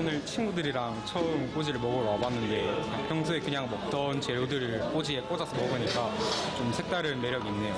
오늘 친구들이랑 처음 꼬지를 먹으러 와봤는데 평소에 그냥 먹던 재료들을 꼬지에 꽂아서 먹으니까 좀 색다른 매력이 있네요.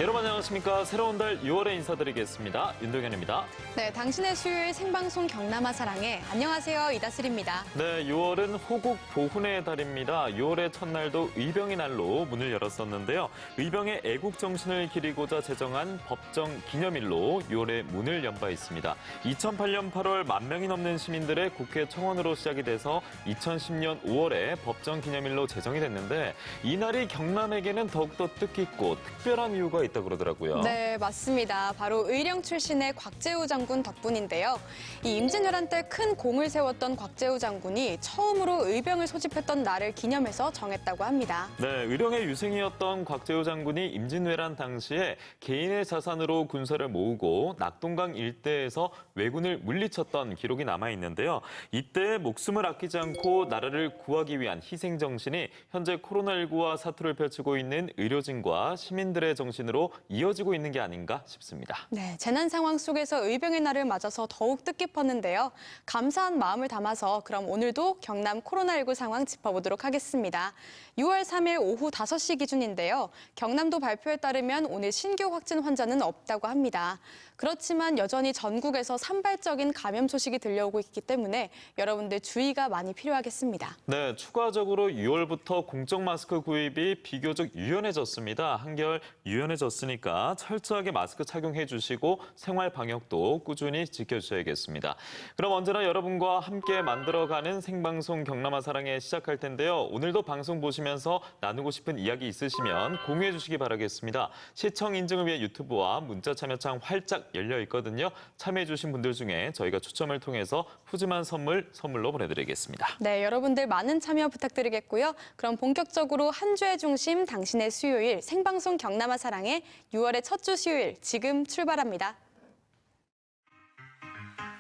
여러분 안녕하십니까. 새로운 달 6월에 인사드리겠습니다. 윤동현입니다. 네, 당신의 수요일 생방송 경남아 사랑해. 안녕하세요. 이다슬입니다. 네, 6월은 호국 보훈의 달입니다. 6월의 첫날도 의병의 날로 문을 열었었는데요. 의병의 애국 정신을 기리고자 제정한 법정 기념일로 6월에 문을 연 바 있습니다. 2008년 8월 10,000명이 넘는 시민들의 국회 청원으로 시작이 돼서 2010년 5월에 법정 기념일로 제정이 됐는데 이 날이 경남에게는 더욱더 뜻깊고 특별한 이유가 있다고 그러더라고요. 네, 맞습니다. 바로 의령 출신의 곽재우 장군 덕분인데요. 이 임진왜란 때 큰 공을 세웠던 곽재우 장군이 처음으로 의병을 소집했던 날을 기념해서 정했다고 합니다. 네, 의령의 유생이었던 곽재우 장군이 임진왜란 당시에 개인의 자산으로 군사를 모으고 낙동강 일대에서 왜군을 물리쳤던 기록이 남아있는데요. 이때 목숨을 아끼지 않고 나라를 구하기 위한 희생정신이 현재 코로나19와 사투를 펼치고 있는 의료진과 시민들의 정신으로 이어지고 있는 게 아닌가 싶습니다. 네, 재난 상황 속에서 의병의 날을 맞아서 더욱 뜻깊었는데요. 감사한 마음을 담아서 그럼 오늘도 경남 코로나19 상황 짚어보도록 하겠습니다. 6월 3일 오후 5시 기준인데요. 경남도 발표에 따르면 오늘 신규 확진 환자는 없다고 합니다. 그렇지만 여전히 전국에서 산발적인 감염 소식이 들려오고 있기 때문에 여러분들 주의가 많이 필요하겠습니다. 네, 추가적으로 6월부터 공적 마스크 구입이 비교적 유연해졌습니다. 한결 유연해졌으니까 철저하게 마스크 착용해 주시고 생활 방역도 꾸준히 지켜주셔야겠습니다. 그럼 언제나 여러분과 함께 만들어가는 생방송 경남아 사랑에 시작할 텐데요. 오늘도 방송 보시면서 나누고 싶은 이야기 있으시면 공유해 주시기 바라겠습니다. 시청 인증을 위해 유튜브와 문자 참여창 활짝 열려 있거든요. 참여해 주신 분들 중에 저희가 추첨을 통해서 푸짐한 선물로 보내드리겠습니다. 네, 여러분들 많은 참여 부탁드리겠고요. 그럼 본격적으로 한 주의 중심 당신의 수요일 생방송 경남아 사랑해 6월의 첫 주 수요일 지금 출발합니다.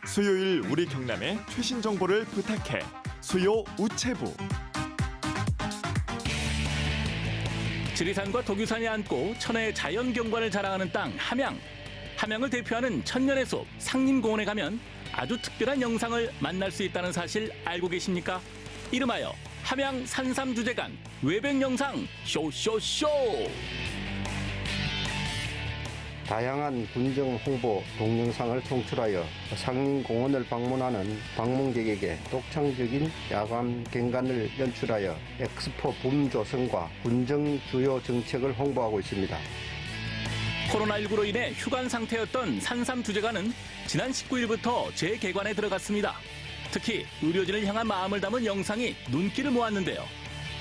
수요일 우리 경남의 최신 정보를 부탁해. 수요 우체부. 지리산과 독유산이 안고 천혜의 자연 경관을 자랑하는 땅 함양. 함양을 대표하는 천년의 숲 상림공원에 가면 아주 특별한 영상을 만날 수 있다는 사실 알고 계십니까? 이름하여 함양 산삼주제간 외백 영상 쇼쇼쇼! 다양한 군정 홍보 동영상을 통출하여 상림공원을 방문하는 방문객에게 독창적인 야간 경관을 연출하여 엑스포 붐 조성과 군정 주요 정책을 홍보하고 있습니다. 코로나19로 인해 휴관 상태였던 산삼주제관은 지난 19일부터 재개관에 들어갔습니다. 특히 의료진을 향한 마음을 담은 영상이 눈길을 모았는데요.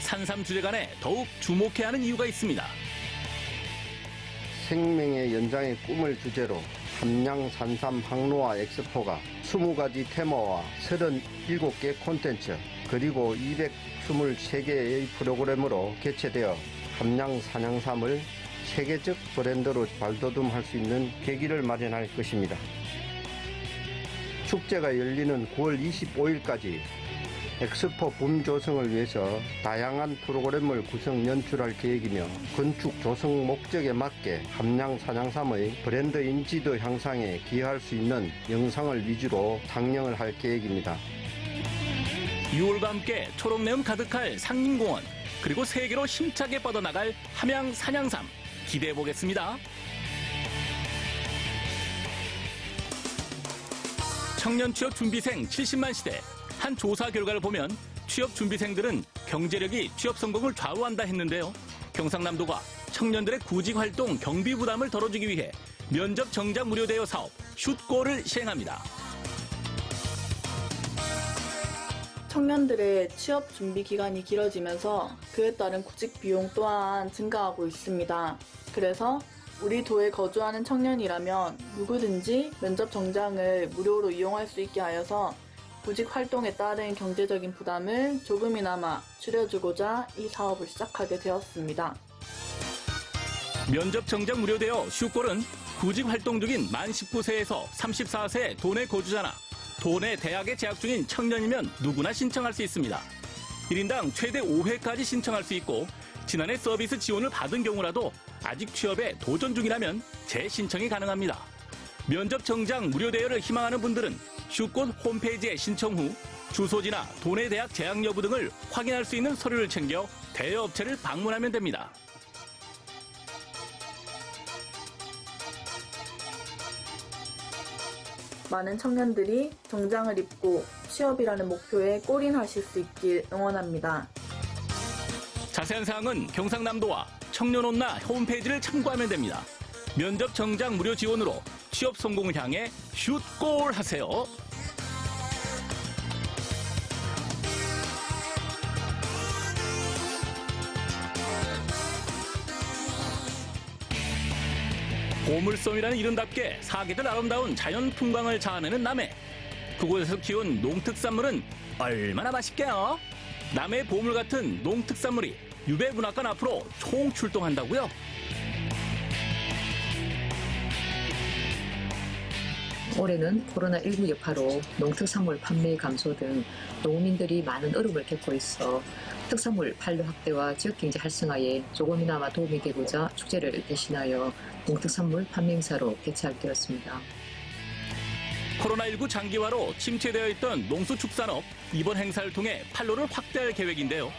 산삼주제관에 더욱 주목해야 하는 이유가 있습니다. 생명의 연장의 꿈을 주제로 함양 산삼 항로화 엑스포가 20가지 테마와 37개 콘텐츠 그리고 223개의 프로그램으로 개최되어 함양 산양삼을 세계적 브랜드로 발돋움할 수 있는 계기를 마련할 것입니다. 축제가 열리는 9월 25일까지 엑스포 붐 조성을 위해서 다양한 프로그램을 구성 연출할 계획이며 건축 조성 목적에 맞게 함양 산양삼의 브랜드 인지도 향상에 기여할 수 있는 영상을 위주로 상영을 할 계획입니다. 6월과 함께 초록내음 가득할 상림공원 그리고 세계로 힘차게 뻗어나갈 함양 산양삼 기대해 보겠습니다. 청년 취업 준비생 70만 시대 한 조사 결과를 보면 취업 준비생들은 경제력이 취업 성공을 좌우한다 했는데요. 경상남도가 청년들의 구직 활동 경비 부담을 덜어주기 위해 면접 정자 무료 대여 사업 슛고를 시행합니다. 청년들의 취업 준비 기간이 길어지면서 그에 따른 구직 비용 또한 증가하고 있습니다. 그래서 우리 도에 거주하는 청년이라면 누구든지 면접 정장을 무료로 이용할 수 있게 하여서 구직 활동에 따른 경제적인 부담을 조금이나마 줄여주고자 이 사업을 시작하게 되었습니다. 면접 정장 무료되어 슈골은 구직 활동 중인 만 19세에서 34세 도내 거주자나 도내 대학에 재학 중인 청년이면 누구나 신청할 수 있습니다. 1인당 최대 5회까지 신청할 수 있고 지난해 서비스 지원을 받은 경우라도 아직 취업에 도전 중이라면 재신청이 가능합니다. 면접 정장 무료 대여를 희망하는 분들은 슈꽃 홈페이지에 신청 후 주소지나 도내 대학 재학 여부 등을 확인할 수 있는 서류를 챙겨 대여 업체를 방문하면 됩니다. 많은 청년들이 정장을 입고 취업이라는 목표에 골인하실 수 있길 응원합니다. 자세한 사항은 경상남도와 청년온나 홈페이지를 참고하면 됩니다. 면접 정장 무료 지원으로 취업 성공을 향해 슛골 하세요. 보물섬이라는 이름답게 사계절 아름다운 자연 풍광을 자아내는 남해. 그곳에서 키운 농특산물은 얼마나 맛있게요? 남해 보물 같은 농특산물이 유배문학관 앞으로 총출동한다고요? 올해는 코로나19 여파로 농특산물 판매 감소 등 농민들이 많은 어려움을 겪고 있어 특산물 판로 확대와 지역경제 활성화에 조금이나마 도움이 되고자 축제를 대신하여 농특산물 판매 행사로 개최하게 되었습니다. 코로나19 장기화로 침체되어 있던 농수축산업, 이번 행사를 통해 판로를 확대할 계획인데요.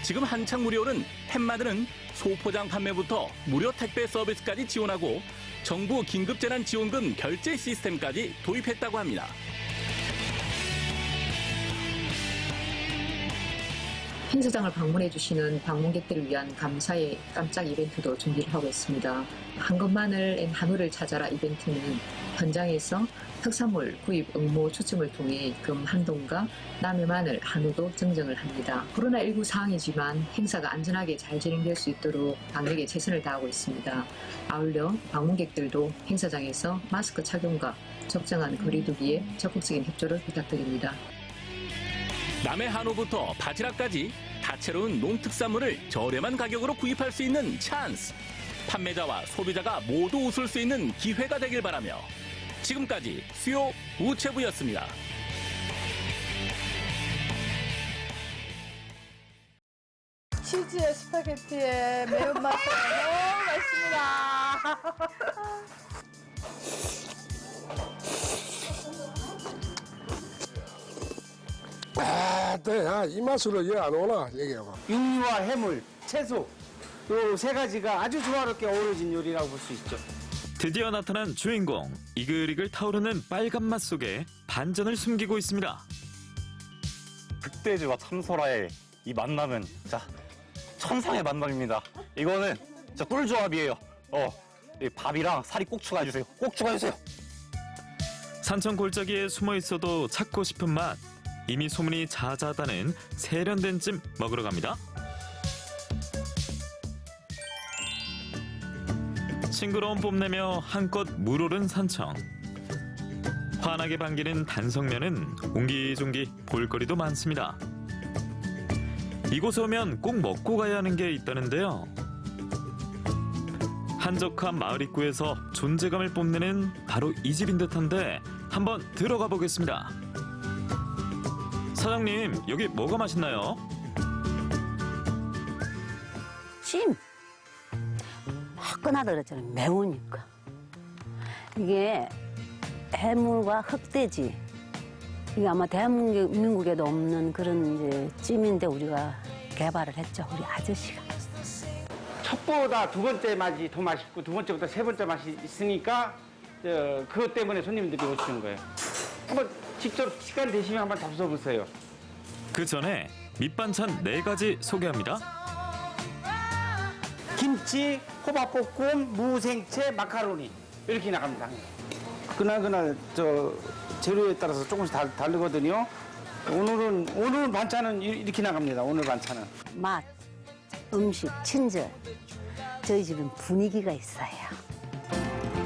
지금 한창 무료는 햇마드는 소포장 판매부터 무료 택배 서비스까지 지원하고 정부 긴급재난지원금 결제 시스템까지 도입했다고 합니다. 행사장을 방문해 주시는 방문객들을 위한 감사의 깜짝 이벤트도 준비를 하고 있습니다. 한 것만을 엔 한우를 찾아라 이벤트는 현장에서 특산물 구입 응모 추첨을 통해 금 한돈과 남해 마늘 한우도 증정을 합니다. 코로나19 상황이지만 행사가 안전하게 잘 진행될 수 있도록 방역에 최선을 다하고 있습니다. 아울러 방문객들도 행사장에서 마스크 착용과 적정한 거리 두기에 적극적인 협조를 부탁드립니다. 남해 한우부터 바지락까지 다채로운 농특산물을 저렴한 가격으로 구입할 수 있는 찬스. 판매자와 소비자가 모두 웃을 수 있는 기회가 되길 바라며 지금까지 수요 우체부였습니다. 치즈에 스파게티에 매운맛이 너무 맛있습니다. 이 맛으로 여기 안 오나 얘기해봐. 육류와 해물, 채소 요 세 가지가 아주 조화롭게 어우러진 요리라고 볼 수 있죠. 드디어 나타난 주인공. 이글이글 타오르는 빨간 맛 속에 반전을 숨기고 있습니다. 흑돼지와 참소라의 이 만남은 자 천상의 만남입니다. 이거는 진짜 꿀조합이에요. 이 밥이랑 살이 꼭 추가해주세요. 꼭 추가해주세요. 산천 골짜기에 숨어 있어도 찾고 싶은 맛. 이미 소문이 자자하다는 세련된 찜 먹으러 갑니다. 싱그러운 뽐내며 한껏 물오른 산청. 환하게 반기는 단성면은 옹기종기 볼거리도 많습니다. 이곳에 오면 꼭 먹고 가야 하는 게 있다는데요. 한적한 마을 입구에서 존재감을 뽐내는 바로 이 집인 듯한데 한번 들어가 보겠습니다. 사장님, 여기 뭐가 맛있나요? 찜! 화끈하다 그랬잖아요. 매우니까. 이게 해물과 흑돼지. 이게 아마 대한민국에도 없는 그런 이제 찜인데 우리가 개발을 했죠. 우리 아저씨가. 첫보다 두 번째 맛이 더 맛있고 두 번째보다 세 번째 맛이 있으니까 그것 때문에 손님들이 오시는 거예요. 한번 직접 시간 되시면 한번 잡숴보세요. 그 전에 밑반찬 4가지 소개합니다. 김치, 호박볶음, 무생채, 마카로니 이렇게 나갑니다. 그날 재료에 따라서 조금씩 다르거든요. 오늘은 반찬은 이렇게 나갑니다. 오늘 반찬은 맛, 음식, 친절. 저희 집은 분위기가 있어요.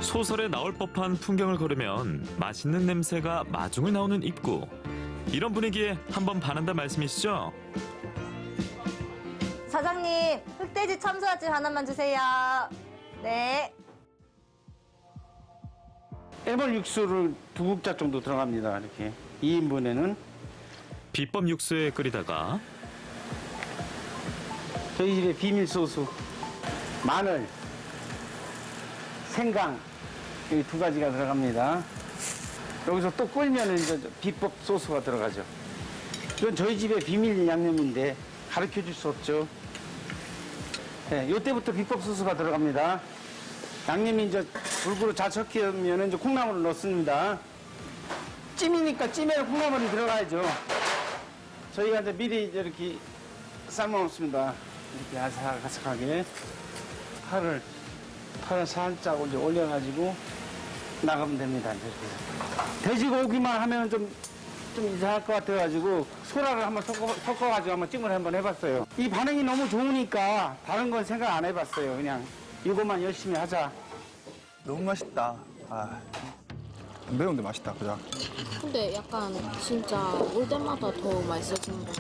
소설에 나올 법한 풍경을 걸으면 맛있는 냄새가 마중을 나오는 입구. 이런 분위기에 한번 반한다 말씀이시죠? 사장님, 흑돼지 참소라찜 하나만 주세요. 네. 해물 육수를 2국자 정도 들어갑니다. 이렇게 2인분에는 비법 육수에 끓이다가 저희 집의 비밀 소스 마늘, 생강 이 2가지가 들어갑니다. 여기서 또 끓이면 이제 비법 소스가 들어가죠. 이건 저희 집의 비밀 양념인데 가르쳐 줄 수 없죠. 네, 이때부터 비법 소스가 들어갑니다. 양념이 이제 불구로 잘 섞이면 이제 콩나물을 넣습니다. 찜이니까 찜에는 콩나물이 들어가야죠. 저희가 이제 미리 이제 이렇게 삶아 놓습니다. 이렇게 아삭아삭하게 팔을 살짝 이제 올려가지고 나가면 됩니다. 이제 돼지고기만 하면 좀 이상할 것 같아가지고 소라를 한번 섞어가지고 한번 찜을 한번 해봤어요. 이 반응이 너무 좋으니까 다른 건 생각 안 해봤어요. 그냥 이것만 열심히 하자. 너무 맛있다. 매운데 맛있다, 그죠? 근데 약간 진짜 올 때마다 더 맛있어지는 거.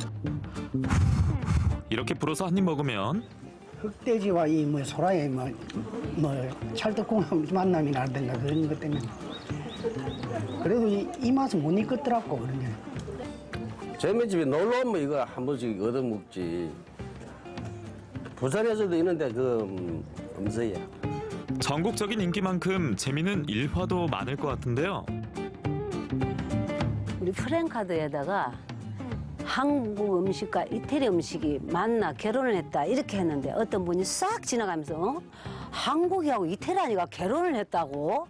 이렇게 불어서 한 입 먹으면 흑돼지와 이 소라의 찰떡궁합 만남이 나든가 그런 것 때문에 그래도 이 맛은 못 잊겠더라고 그런 게. 저희 집에 놀러 오면 이거 한 번씩 얻어먹지. 부산에서도 있는데 없어요. 전국적인 인기만큼 재미는 일화도 많을 것 같은데요. 우리 프랜카드에다가 한국 음식과 이태리 음식이 만나 결혼을 했다 이렇게 했는데 어떤 분이 싹 지나가면서 한국이하고 이태리아니가 결혼을 했다고?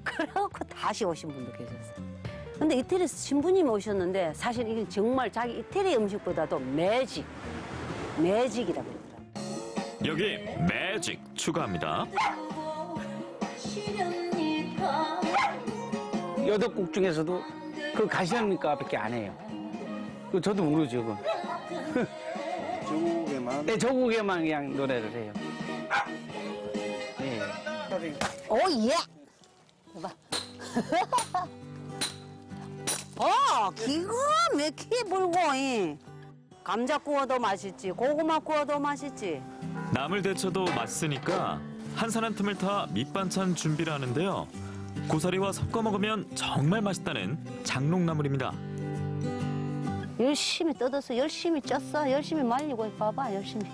그래갖고 다시 오신 분도 계셨어요. 근데 이태리에서 신부님이 오셨는데 사실 이게 정말 자기 이태리 음식보다도 매직이라고 그러더라고요. 여기 매직 추가합니다. 여덟국 중에서도 그 가시합니까밖에 안 해요. 저도 모르죠. 저국에만? 네, 저국에만 그냥 노래를 해요. 네. 오, 예! 봐봐. 기가 막히게 불고, 감자 구워도 맛있지, 고구마 구워도 맛있지. 나물 데쳐도 맛있으니까 한산한 틈을 타 밑반찬 준비를 하는데요. 고사리와 섞어 먹으면 정말 맛있다는 장롱나물입니다. 열심히 뜯어서 열심히 쪘어. 열심히 말리고 봐봐. 열심히.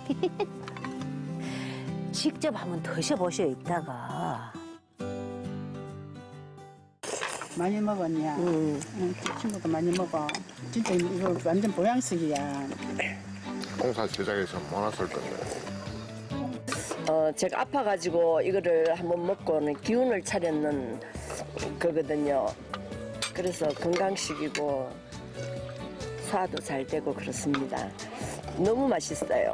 직접 한번 드셔보셔 이따가. 많이 먹었냐? 응, 친구도 많이 먹어. 진짜 이거 완전 보양식이야. 공사 시작해서 몰랐을 건데. 제가 아파가지고 이거를 한번 먹고는 기운을 차렸는 거거든요. 그래서 건강식이고 소화도 잘 되고 그렇습니다. 너무 맛있어요.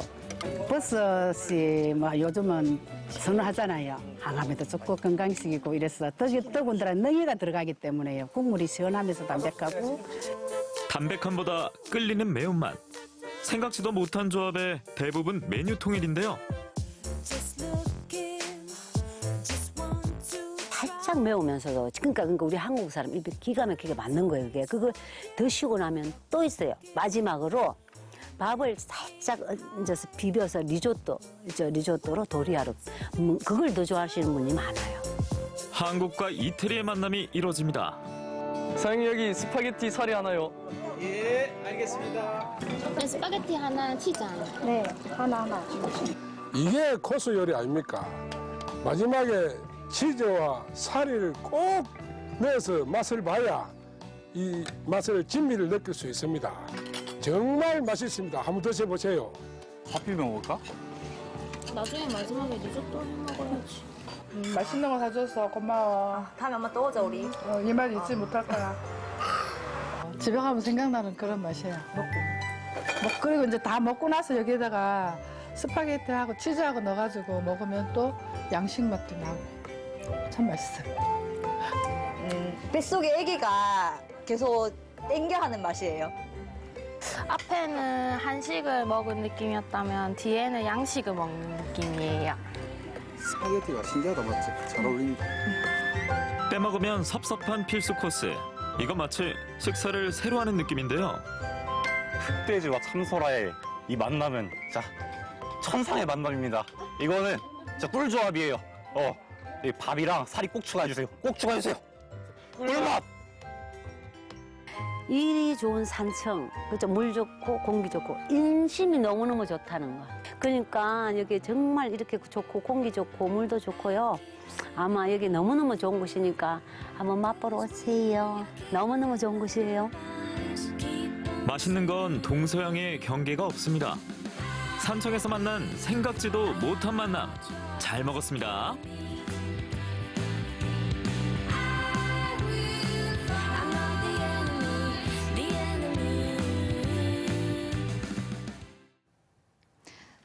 버섯이 요즘은 선호하잖아요. 항암에도 좋고 건강식이고 이래서 더군다나 능이가 들어가기 때문에요. 국물이 시원하면서 담백하고. 담백함보다 끌리는 매운맛. 생각지도 못한 조합의 대부분 메뉴 통일인데요. 살짝 매우면서도 그러니까 우리 한국 사람 입에 기가 막히게 맞는 거예요. 그게 그걸 드시고 나면 또 있어요. 마지막으로 밥을 살짝 얹어서 비벼서 리조또로 도리아로 그걸 더 좋아하시는 분이 많아요. 한국과 이태리의 만남이 이루어집니다. 사장님 여기 스파게티 사리 하나요? 예, 알겠습니다. 스파게티 하나 치즈 하나. 네, 하나. 이게 코스 요리 아닙니까? 마지막에 치즈와 사리를 꼭 넣어서 맛을 봐야 이 맛을 진미를 느낄 수 있습니다. 정말 맛있습니다. 한번 드셔보세요. 밥 비벼 먹을까? 나중에 마지막에 리조또 해 먹어야지. 맛있는 거 사줘서 고마워. 다음에 한번 또 오자 우리. 이 맛 잊지 못할 거야. 집에 가면 생각나는 그런 맛이야. 그리고 이제 다 먹고 나서 여기에다가 스파게티하고 치즈하고 넣어가지고 먹으면 또 양식 맛도 나고 참 맛있어요. 뱃속에 아기가 계속 땡겨하는 맛이에요. 앞에는 한식을 먹은 느낌이었다면 뒤에는 양식을 먹는 느낌이에요. 스파게티가 신기하다, 맞지? 잘 어울린다. 빼먹으면 섭섭한 필수 코스. 이건 마치 식사를 새로 하는 느낌인데요. 흑돼지와 참소라의 이 만남은 자 천상의 만남입니다. 이거는 진짜 꿀조합이에요. 이 밥이랑 살이 꼭 추가해주세요. 꼭 추가해주세요. 꿀맛! 일이 좋은 산청, 그죠? 물 좋고 공기 좋고 인심이 너무너무 좋다는 거. 그러니까 여기 정말 이렇게 좋고 공기 좋고 물도 좋고요. 아마 여기 너무너무 좋은 곳이니까 한번 맛보러 오세요. 너무너무 좋은 곳이에요. 맛있는 건 동서양의 경계가 없습니다. 산청에서 만난 생각지도 못한 만남 잘 먹었습니다.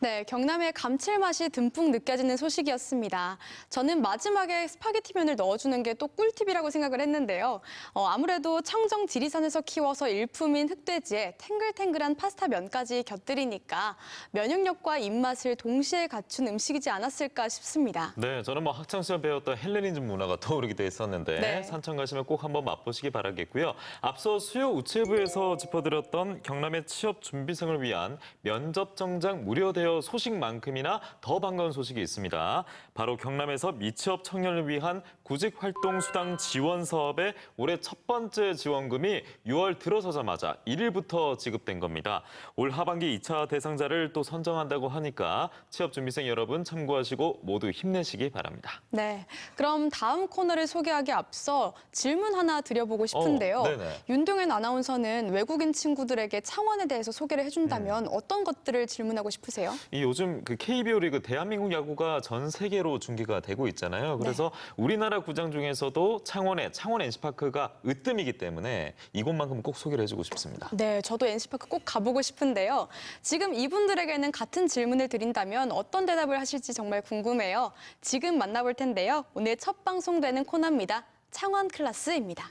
네, 경남의 감칠맛이 듬뿍 느껴지는 소식이었습니다. 저는 마지막에 스파게티면을 넣어주는 게 또 꿀팁이라고 생각을 했는데요. 아무래도 청정 지리산에서 키워서 일품인 흑돼지에 탱글탱글한 파스타 면까지 곁들이니까 면역력과 입맛을 동시에 갖춘 음식이지 않았을까 싶습니다. 네, 저는 뭐 학창시절 배웠던 헬레니즘 문화가 떠오르기도 했었는데 네. 산청 가시면 꼭 한번 맛보시기 바라겠고요. 앞서 수요 우체부에서 짚어드렸던 경남의 취업 준비생을 위한 면접 정장 무료 대여 소식만큼이나 더 반가운 소식이 있습니다. 바로 경남에서 미취업 청년을 위한 구직활동수당 지원 사업의 올해 첫 번째 지원금이 6월 들어서자마자 1일부터 지급된 겁니다. 올 하반기 2차 대상자를 또 선정한다고 하니까 취업준비생 여러분 참고하시고 모두 힘내시기 바랍니다. 네, 그럼 다음 코너를 소개하기 앞서 질문 하나 드려보고 싶은데요. 윤동현 아나운서는 외국인 친구들에게 창원에 대해서 소개를 해준다면 어떤 것들을 질문하고 싶으세요? 이 요즘 그 KBO 리그 대한민국 야구가 전 세계로 중계가 되고 있잖아요. 그래서 우리나라 구장 중에서도 창원의 창원 NC파크가 으뜸이기 때문에 이곳만큼 꼭 소개를 해주고 싶습니다. 네, 저도 NC파크 꼭 가보고 싶은데요. 지금 이분들에게는 같은 질문을 드린다면 어떤 대답을 하실지 정말 궁금해요. 지금 만나볼 텐데요. 오늘 첫 방송되는 코너입니다. 창원 클래스입니다.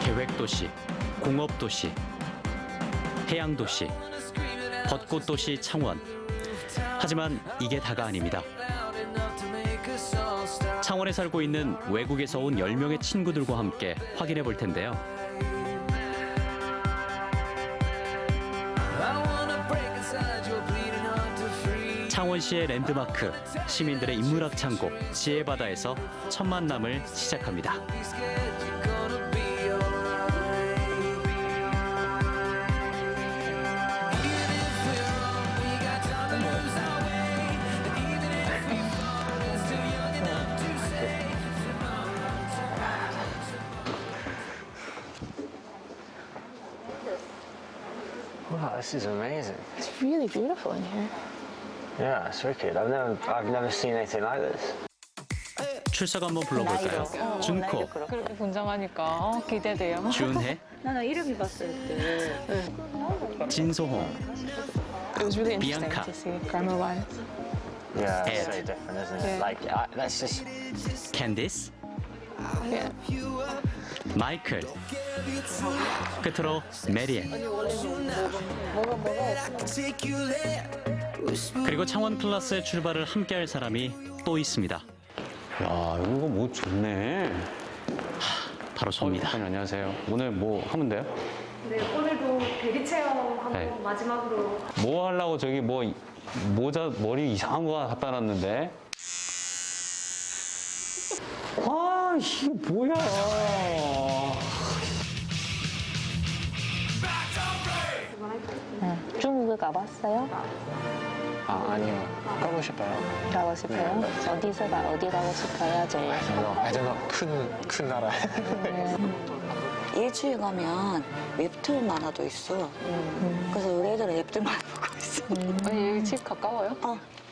계획도시, 공업도시, 해양도시, 벚꽃도시 창원. 하지만 이게 다가 아닙니다. 창원에 살고 있는 외국에서 온 10명의 친구들과 함께 확인해 볼 텐데요. 창원시의 랜드마크, 시민들의 인문학 창고, 지혜바다에서 첫 만남을 시작합니다. Wow, this is amazing. It's really beautiful in here. Yeah, it's wicked. I've never seen anything like this. 출석 한번 불러볼까요? 준코, 그렇게 분장하니까 기대돼요. 준혜, 나는 이름이 봤을 때 진소홍, It was really interesting 비앙카, to see grammar-wise. Yeah, it's Ed. so different, isn't it? Yeah. Like, that's just... 캔디스, Yeah. 마이클, 끝으로 메리앤. 그리고 창원 클래스의 출발을 함께할 사람이 또 있습니다. 야, 이거 뭐 좋네. 바로 저입니다. 안녕하세요. 오늘 뭐 하면 돼요? 네, 오늘도 대리 체험하고 네. 마지막으로 뭐 하려고 저기 뭐 모자 머리 이상한 거 갖다 놨는데. 아, 이게 뭐야. 중국을 가봤어요? 아, 아니요. 가고 싶어요. 가고 싶어요? 어디서 어디 가고 싶어요, 제일? I don't know. 큰 나라. 일주일 가면 웹툰 만화도 있어. 그래서 우리 애들은 웹툰만 보고 있어. 여기 집 가까워요?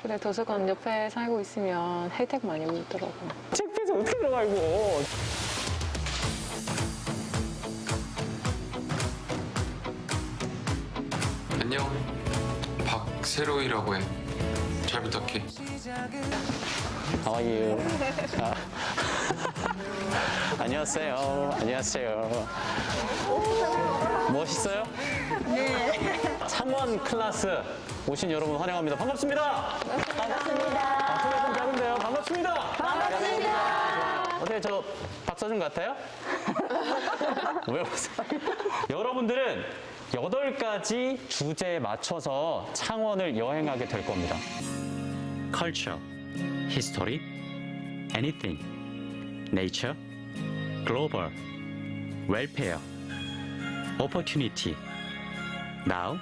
그래, 도서관 옆에 살고 있으면 혜택 많이 받더라고. 책에서 어떻게 들어가 이거. 안녕, 박세로이라고 해. 잘 부탁해. How are you? 안녕하세요. 안녕하세요. 멋있어요? 네. 창원 클래스 오신 여러분 환영합니다. 반갑습니다. 반갑습니다. 소리 좀 작은데요. 반갑습니다. 반갑습니다. 어떻게 저 박서준 같아요? 왜 웃어요? 여러분들은 8가지 주제에 맞춰서 창원을 여행하게 될 겁니다. Culture, History, Anything, Nature, Global, Welfare, Opportunity, Now.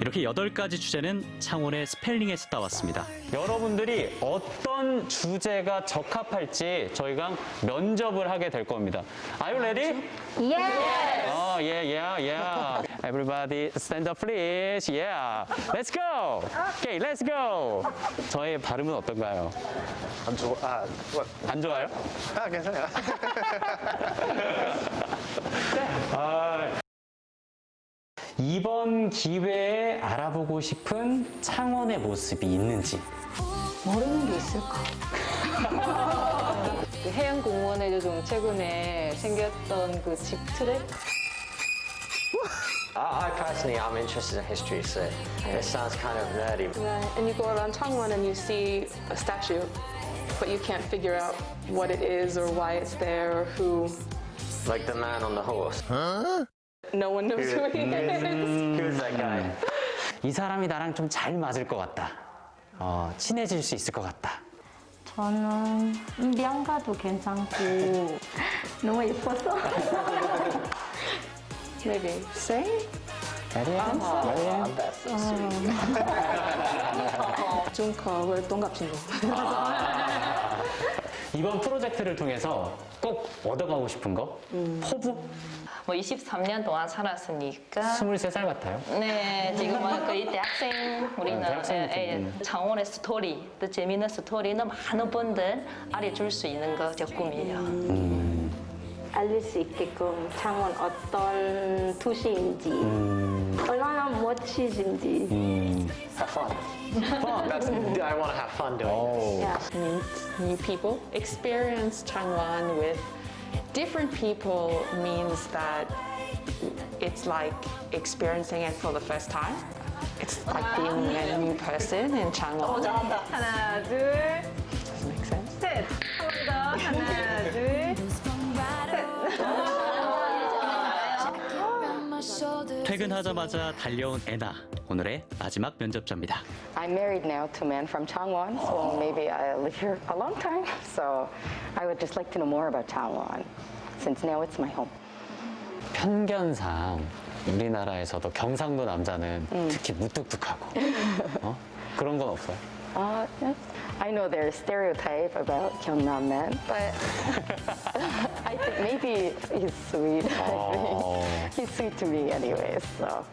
이렇게 8가지 주제는 창원의 스펠링에서 따왔습니다. 여러분들이 어떤 주제가 적합할지 저희가 면접을 하게 될 겁니다. Are you ready? Yes! Oh, yeah. Everybody stand up please. Yeah. Let's go. Okay, let's go. 저의 발음은 어떤가요? 안 좋아요? 괜찮아요. 이번 기회에 알아보고 싶은 창원의 모습이 있는지. 모르는 게 있을까? 그 해양 공원에도 좀 최근에 생겼던 그 집 트랙? I personally, I'm interested in history, so it sounds kind of nerdy. And you go around Changwon and you see a statue, but you can't figure out what it is or why it's there or who. Like the man on the horse. No one knows who he is. Who's that guy? 이 사람이 나랑 좀 잘 맞을 것 같다. 친해질 수 있을 것 같다. 저는 명가도 괜찮고 너무 예뻐서. Maybe say? 좀 커, 동갑친구. 이번 프로젝트를 통해서 꼭 얻어가고 싶은 거? 포부? 뭐 23년 동안 살았으니까 23살 같아요. 네, 지금은 거의 대학생 우리는 대학생 창원의 스토리, 또 재미있는 스토리는 많은 분들 알려줄 수 있는 거 제 꿈이에요. 알릴 수 있게끔 창원 어떤 도시인지, 얼마나 멋지신지. Have fun. I want to have fun doing this. Meet new people. Experience Changwon with different people means that it's like experiencing it for the first time. It's like being a new person in Changwon. 하나, 둘, Does it make sense? 셋. 한 번 더. 하나, 둘, 셋. 퇴근하자마자 달려온 애나. 오늘의 마지막 면접자입니다. I'm married now to a man from Changwon, so maybe I live here a long time. So I would just like to know more about Changwon, since now it's my home. 편견상 우리나라에서도 경상도 남자는 특히 무뚝뚝하고 그런 건 없어요? Yes. I know there's stereotype about Gyeongnam men, but I think maybe he's sweet. I think he's sweet to me anyways, so.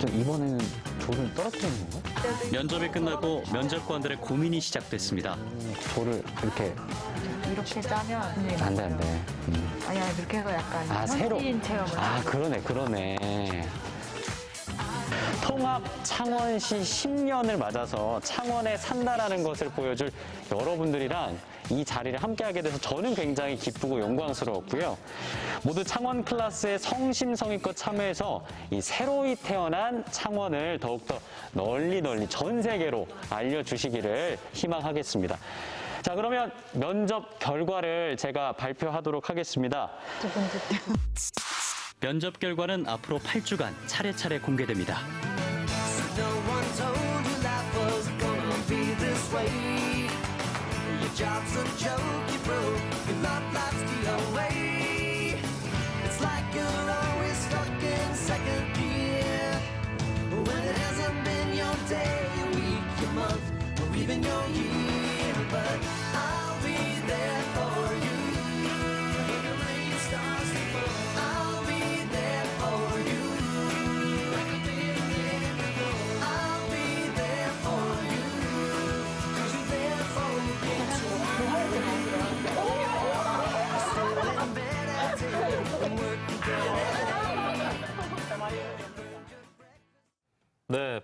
이번에는 돌을 떨어뜨리는 건가요? 면접이 끝나고 면접관들의 고민이 시작됐습니다. 돌을 이렇게 이렇게 짜면 안 돼. 아니야 이렇게 해서 약간 새로. 현지인 체험을 그러네. 통합 창원시 10년을 맞아서 창원에 산다라는 것을 보여줄 여러분들이랑 이 자리를 함께하게 돼서 저는 굉장히 기쁘고 영광스러웠고요. 모두 창원 클래스에 성심성의껏 참여해서 이 새로이 태어난 창원을 더욱더 널리 전 세계로 알려주시기를 희망하겠습니다. 자, 그러면 면접 결과를 제가 발표하도록 하겠습니다. 면접 결과는 앞으로 8주간 차례차례 공개됩니다.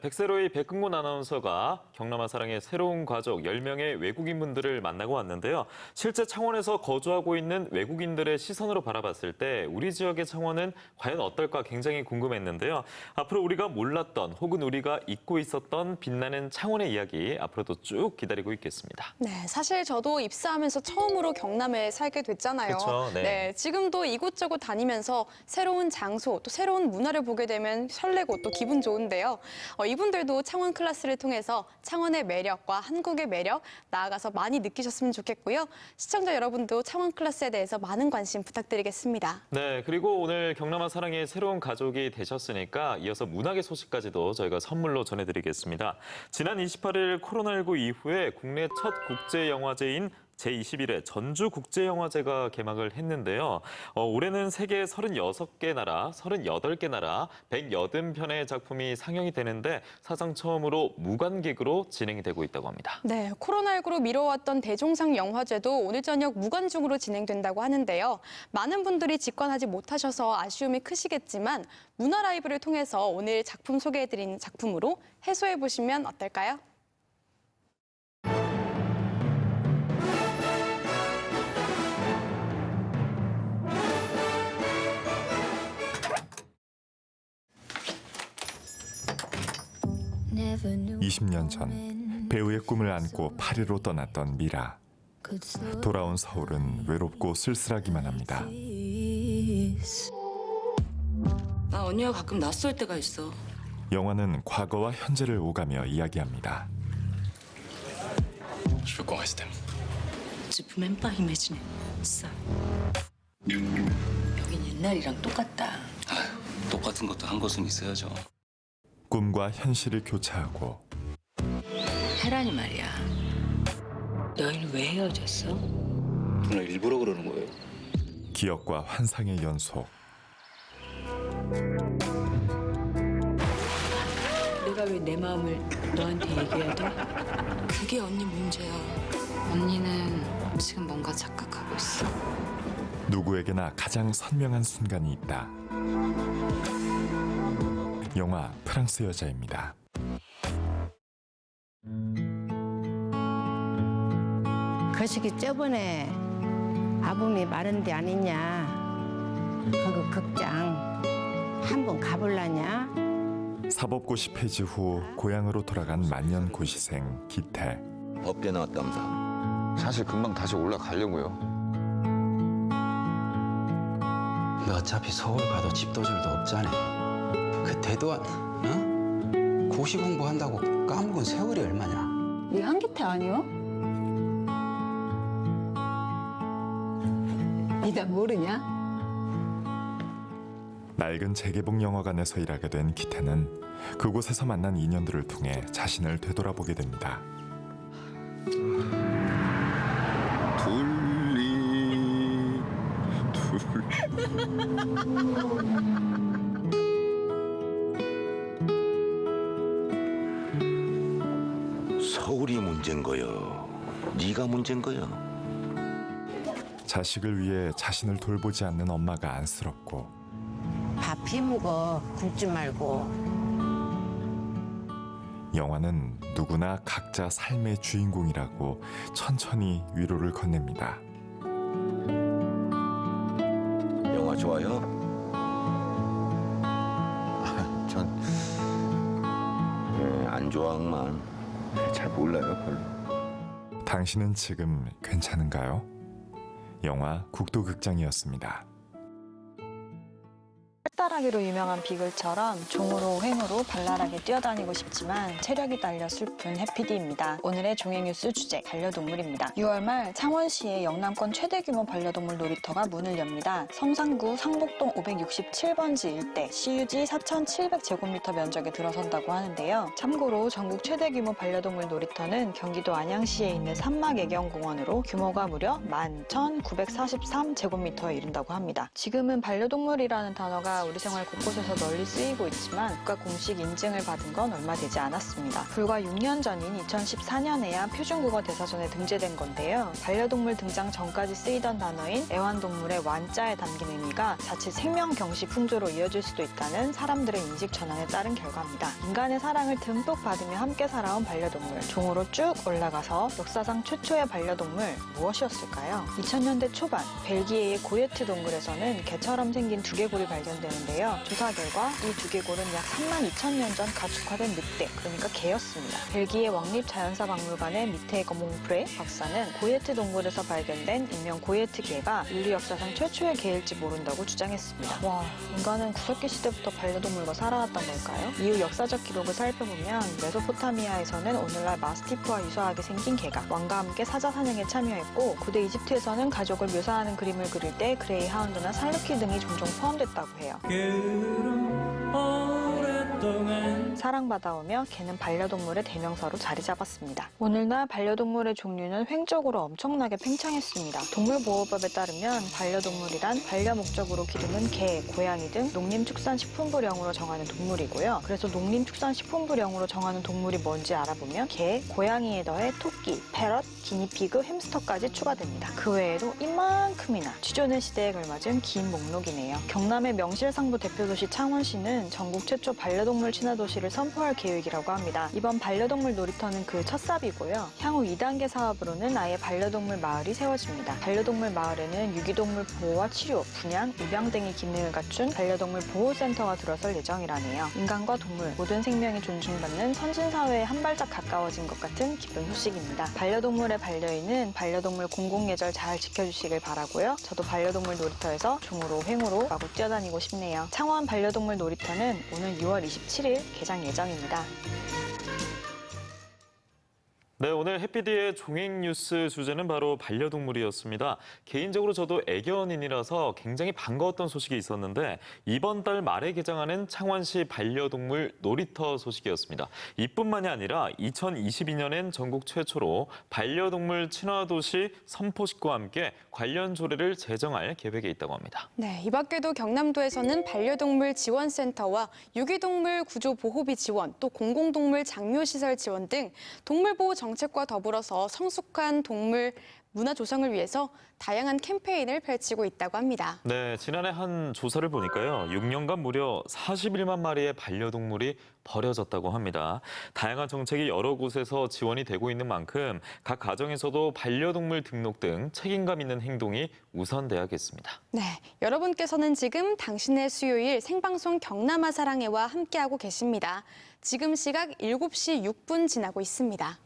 백세로의 백근곤 아나운서가 경남아 사랑의 새로운 가족 10명의 외국인분들을 만나고 왔는데요. 실제 창원에서 거주하고 있는 외국인들의 시선으로 바라봤을 때 우리 지역의 창원은 과연 어떨까 굉장히 궁금했는데요. 앞으로 우리가 몰랐던 혹은 우리가 잊고 있었던 빛나는 창원의 이야기 앞으로도 쭉 기다리고 있겠습니다. 네, 사실 저도 입사하면서 처음으로 경남에 살게 됐잖아요. 그렇죠, 네. 지금도 이곳저곳 다니면서 새로운 장소, 또 새로운 문화를 보게 되면 설레고 또 기분 좋은데요. 이분들도 창원 클래스를 통해서 창원의 매력과 한국의 매력, 나아가서 많이 느끼셨으면 좋겠고요. 시청자 여러분도 창원 클래스에 대해서 많은 관심 부탁드리겠습니다. 네, 그리고 오늘 경남아 사랑의 새로운 가족이 되셨으니까 이어서 문학의 소식까지도 저희가 선물로 전해드리겠습니다. 지난 28일 코로나19 이후에 국내 첫 국제영화제인 제21회 전주국제영화제가 개막을 했는데요. 올해는 세계 36개 나라, 38개 나라, 180편의 작품이 상영이 되는데 사상 처음으로 무관객으로 진행이 되고 있다고 합니다. 네, 코로나19로 미뤄왔던 대종상 영화제도 오늘 저녁 무관중으로 진행된다고 하는데요. 많은 분들이 직관하지 못하셔서 아쉬움이 크시겠지만 문화 라이브를 통해서 오늘 작품 소개해드린 작품으로 해소해보시면 어떨까요? (20) 년 전 배우의 꿈을 안고 파리로 떠났던 미라. 돌아온 서울은 외롭고 쓸쓸하기만 합니다. 나 언니가 가끔 낯설 때가 있어. 영화는 과거와 현재를 오가며 이야기합니다. Je veux qu'on reste amis. Tu peux même pas imaginer ça. 여긴 옛날이랑 똑같다. 똑같은 것도 한 곳은 있어야죠. 꿈과 현실을 교차하고 혜란이 말이야. 너희는 왜 헤어졌어? 누나 일부러 그러는 거예요? 기억과 환상의 연속. 내가 왜 내 마음을 너한테 얘기해야 돼? 그게 언니 문제야. 언니는 지금 뭔가 착각하고 있어. 누구에게나 가장 선명한 순간이 있다. 영화 프랑스 여자입니다. 거시기 저번에 아범이 마른 데 아니냐. 거기 극장 한번 가볼라냐. 사법고시 폐지 후 고향으로 돌아간 만년고시생 기태. 법대 나왔다면서. 사실 금방 다시 올라가려고요. 근데 어차피 서울 가도 집도절도 없잖아. 그때도 고시 공부한다고 까먹은 세월이 얼마냐? 네 한기태 아니요? 니다 모르냐? 낡은 재개봉 영화관에서 일하게 된 기태는 그곳에서 만난 인연들을 통해 자신을 되돌아보게 됩니다. 서울이 문제인 거요. 네가 문제인 거요. 자식을 위해 자신을 돌보지 않는 엄마가 안쓰럽고 밥 비무거 굶지 말고. 영화는 누구나 각자 삶의 주인공이라고 천천히 위로를 건넵니다. 영화 좋아요? 전 안 좋아하만 잘 몰라요 별로. 당신은 지금 괜찮은가요? 영화 국도극장이었습니다. 활달하기로 유명한 비글처럼 종으로 횡으로 발랄하게 뛰어다니고 싶지만 체력이 딸려 슬픈 해피디입니다. 오늘의 종횡뉴스 주제 반려동물입니다. 6월 말 창원시의 영남권 최대 규모 반려동물 놀이터가 문을 엽니다. 성산구 상복동 567번지 일대 시유지 4,700제곱미터 면적에 들어선다고 하는데요. 참고로 전국 최대 규모 반려동물 놀이터는 경기도 안양시에 있는 산막애경공원으로 규모가 무려 11,943제곱미터에 이른다고 합니다. 지금은 반려동물이라는 단어가 우리 생활 곳곳에서 널리 쓰이고 있지만 국가 공식 인증을 받은 건 얼마 되지 않았습니다. 불과 6년 전인 2014년에야 표준국어 대사전에 등재된 건데요. 반려동물 등장 전까지 쓰이던 단어인 애완동물의 완자에 담긴 의미가 자칫 생명경시 풍조로 이어질 수도 있다는 사람들의 인식 전환에 따른 결과입니다. 인간의 사랑을 듬뿍 받으며 함께 살아온 반려동물, 종으로 쭉 올라가서 역사상 최초의 반려동물 무엇이었을까요? 2000년대 초반 벨기에의 고예트 동굴에서는 개처럼 생긴 두개골이 발견되는데요. 조사 결과 이 두개골은 약 32,000년 전 가축화된 늑대, 그러니까 개였습니다. 벨기에 왕립자연사박물관의 미테 거몽프레 박사는 고예트 동굴에서 발견된 일명 고예트 개가 인류 역사상 최초의 개일지 모른다고 주장했습니다. 와, 인간은 구석기 시대부터 반려동물과 살아왔던 걸까요? 이후 역사적 기록을 살펴보면 메소포타미아에서는 오늘날 마스티프와 유사하게 생긴 개가 왕과 함께 사자 사냥에 참여했고, 고대 이집트에서는 가족을 묘사하는 그림을 그릴 때 그레이 하운드나 살루키 등이 종종 포함됐다고 해요. 사랑받아오며 개는 반려동물의 대명사로 자리 잡았습니다. 오늘날 반려동물의 종류는 횡적으로 엄청나게 팽창했습니다. 동물보호법에 따르면 반려동물이란 반려 목적으로 기르는 개, 고양이 등 농림축산식품부령으로 정하는 동물이고요. 그래서 농림축산식품부령으로 정하는 동물이 뭔지 알아보면 개, 고양이에 더해 토끼, 패럿, 기니피그, 햄스터까지 추가됩니다. 그 외에도 이만큼이나 취조는 시대에 걸맞은 긴 목록이네요. 경남의 명실상부 대표도시 창원시는 전국 최초 반려동물 친화도시를 선포할 계획이라고 합니다. 이번 반려동물 놀이터는 그 첫삽이고요. 향후 2단계 사업으로는 아예 반려동물 마을이 세워집니다. 반려동물 마을에는 유기동물 보호와 치료, 분양, 입양 등의 기능을 갖춘 반려동물 보호센터가 들어설 예정이라네요. 인간과 동물, 모든 생명이 존중받는 선진사회에 한 발짝 가까워진 것 같은 기쁜 소식입니다. 반려동물의 반려인은 반려동물 공공예절 잘 지켜주시길 바라고요. 저도 반려동물 놀이터에서 종으로 횡으로 마구 뛰어다니고 싶네요. 창원 반려동물 놀이터는 오늘 6월 27일 개장 예정입니다. 네, 오늘 해피디의 종횡뉴스 주제는 바로 반려동물이었습니다. 개인적으로 저도 애견인이라서 굉장히 반가웠던 소식이 있었는데 이번 달 말에 개장하는 창원시 반려동물 놀이터 소식이었습니다. 이뿐만이 아니라 2022년엔 전국 최초로 반려동물 친화도시 선포식과 함께 관련 조례를 제정할 계획에 있다고 합니다. 네, 이 밖에도 경남도에서는 반려동물 지원센터와 유기동물 구조보호비 지원, 또 공공동물 장묘시설 지원 등 동물보호 정책과 더불어서 성숙한 동물 문화 조성을 위해서 다양한 캠페인을 펼치고 있다고 합니다. 네, 지난해 한 조사를 보니까요. 6년간 무려 41만 마리의 반려동물이 버려졌다고 합니다. 다양한 정책이 여러 곳에서 지원이 되고 있는 만큼 각 가정에서도 반려동물 등록 등 책임감 있는 행동이 우선돼야겠습니다. 네, 여러분께서는 지금 당신의 수요일 생방송 경남아 사랑해와 함께하고 계십니다. 지금 시각 7시 6분 지나고 있습니다.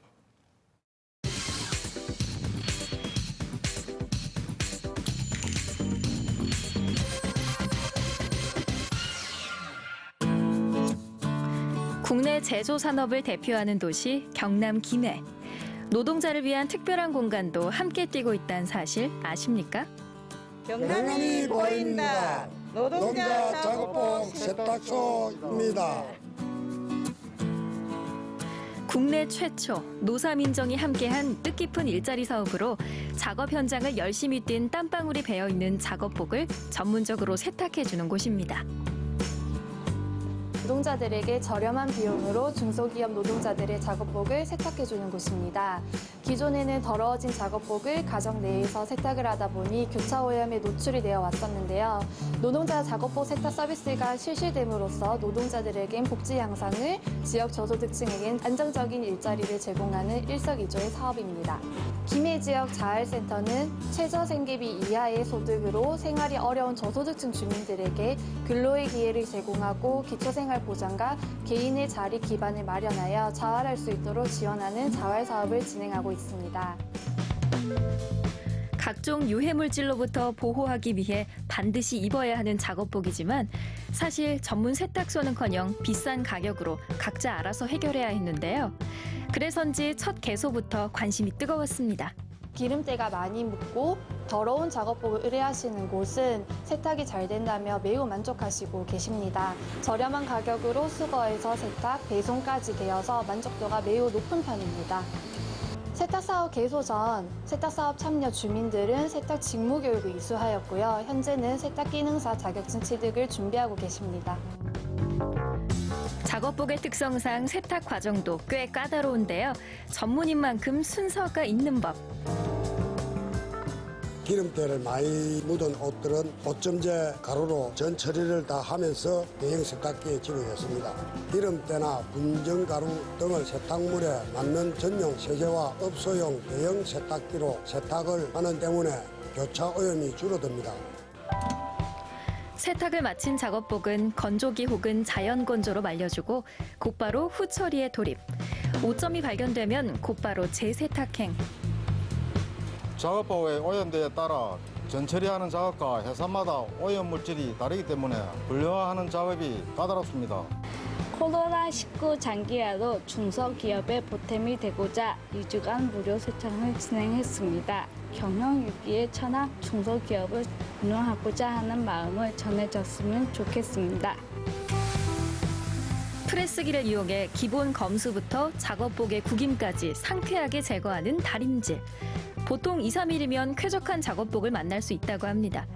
국내 제조 산업을 대표하는 도시 경남 김해. 노동자를 위한 특별한 공간도 함께 뛰고 있다는 사실 아십니까? 경남이 보인다. 노동자 작업복 세탁소입니다. 국내 최초 노사민정이 함께한 뜻깊은 일자리 사업으로 작업 현장을 열심히 뛴 땀방울이 배어있는 작업복을 전문적으로 세탁해주는 곳입니다. 노동자들에게 저렴한 비용으로 중소기업 노동자들의 작업복을 세탁해주는 곳입니다. 기존에는 더러워진 작업복을 가정 내에서 세탁을 하다 보니 교차오염에 노출이 되어 왔었는데요. 노동자 작업복 세탁 서비스가 실시됨으로써 노동자들에겐 복지 향상을, 지역 저소득층에겐 안정적인 일자리를 제공하는 일석이조의 사업입니다. 김해 지역 자활센터는 최저생계비 이하의 소득으로 생활이 어려운 저소득층 주민들에게 근로의 기회를 제공하고 기초생활보장과 개인의 자립 기반을 마련하여 자활할 수 있도록 지원하는 자활 사업을 진행하고 있습니다. 각종 유해물질로부터 보호하기 위해 반드시 입어야 하는 작업복이지만 사실 전문 세탁소는커녕 비싼 가격으로 각자 알아서 해결해야 했는데요. 그래서인지 첫 개소부터 관심이 뜨거웠습니다. 기름때가 많이 묻고 더러운 작업복을 의뢰하시는 곳은 세탁이 잘 된다며 매우 만족하시고 계십니다. 저렴한 가격으로 수거해서 세탁, 배송까지 되어서 만족도가 매우 높은 편입니다. 세탁사업 개소 전 세탁사업 참여 주민들은 세탁 직무 교육을 이수하였고요. 현재는 세탁 기능사 자격증 취득을 준비하고 계십니다. 작업복의 특성상 세탁 과정도 꽤 까다로운데요. 전문인 만큼 순서가 있는 법. 기름때를 많이 묻은 옷들은 옷점제 가루로 전 처리를 다 하면서 대형 세탁기에 집어넣습니다. 기름때나 분정가루 등을 세탁물에 맞는 전용 세제와 업소용 대형 세탁기로 세탁을 하는 때문에 교차 오염이 줄어듭니다. 세탁을 마친 작업복은 건조기 혹은 자연 건조로 말려주고 곧바로 후처리에 돌입. 오점이 발견되면 곧바로 재세탁행. 작업복의 오염도에 따라 전처리하는 작업과 회사마다 오염 물질이 다르기 때문에 분류하는 작업이 까다롭습니다. 코로나19 장기화로 중소기업에 보탬이 되고자 2주간 무료 세탁을 진행했습니다. 경영 위기에 처한 중소기업을 운영하고자 하는 마음을 전해줬으면 좋겠습니다. 프레스기를 이용해 기본 검수부터 작업복의 구김까지 상쾌하게 제거하는 다림질. 보통 2, 3일이면 쾌적한 작업복을 만날 수 있다고 합니다.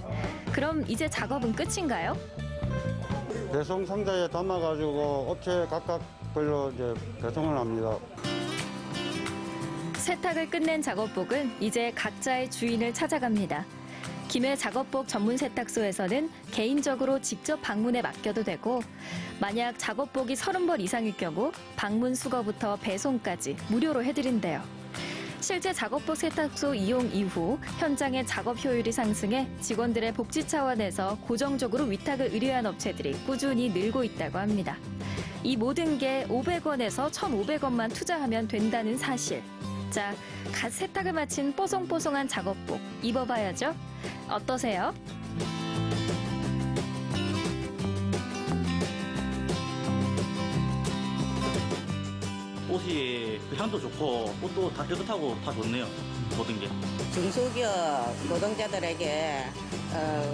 그럼 이제 작업은 끝인가요? 배송 상자에 담아가지고 업체 각각별로 이제 배송을 합니다. 세탁을 끝낸 작업복은 이제 각자의 주인을 찾아갑니다. 김해 작업복 전문 세탁소에서는 개인적으로 직접 방문해 맡겨도 되고 만약 작업복이 30벌 이상일 경우 방문 수거부터 배송까지 무료로 해드린대요. 실제 작업복 세탁소 이용 이후 현장의 작업 효율이 상승해 직원들의 복지 차원에서 고정적으로 위탁을 의뢰한 업체들이 꾸준히 늘고 있다고 합니다. 이 모든 게 500원에서 1,500원만 투자하면 된다는 사실. 자, 갓 세탁을 마친 뽀송뽀송한 작업복 입어봐야죠. 어떠세요? 옷이 향도 좋고 옷도 다 깨끗하고 다 좋네요. 모든 게. 중소기업 노동자들에게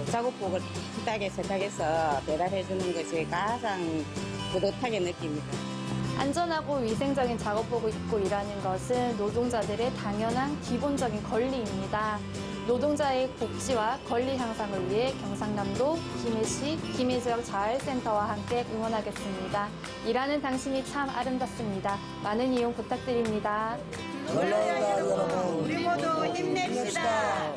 작업복을 깨끗하게 세탁해서 배달해 주는 것이 가장 뿌듯하게 느낍니다. 안전하고 위생적인 작업복을 입고 일하는 것은 노동자들의 당연한 기본적인 권리입니다. 노동자의 복지와 권리 향상을 위해 경상남도 김해시 김해지역자활센터와 함께 응원하겠습니다. 일하는 당신이 참 아름답습니다. 많은 이용 부탁드립니다. 근로자 여러분, 우리 모두 힘냅시다.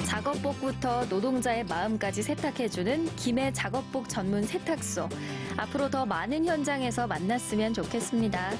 작업복부터 노동자의 마음까지 세탁해주는 김해 작업복 전문 세탁소. 앞으로 더 많은 현장에서 만났으면 좋겠습니다.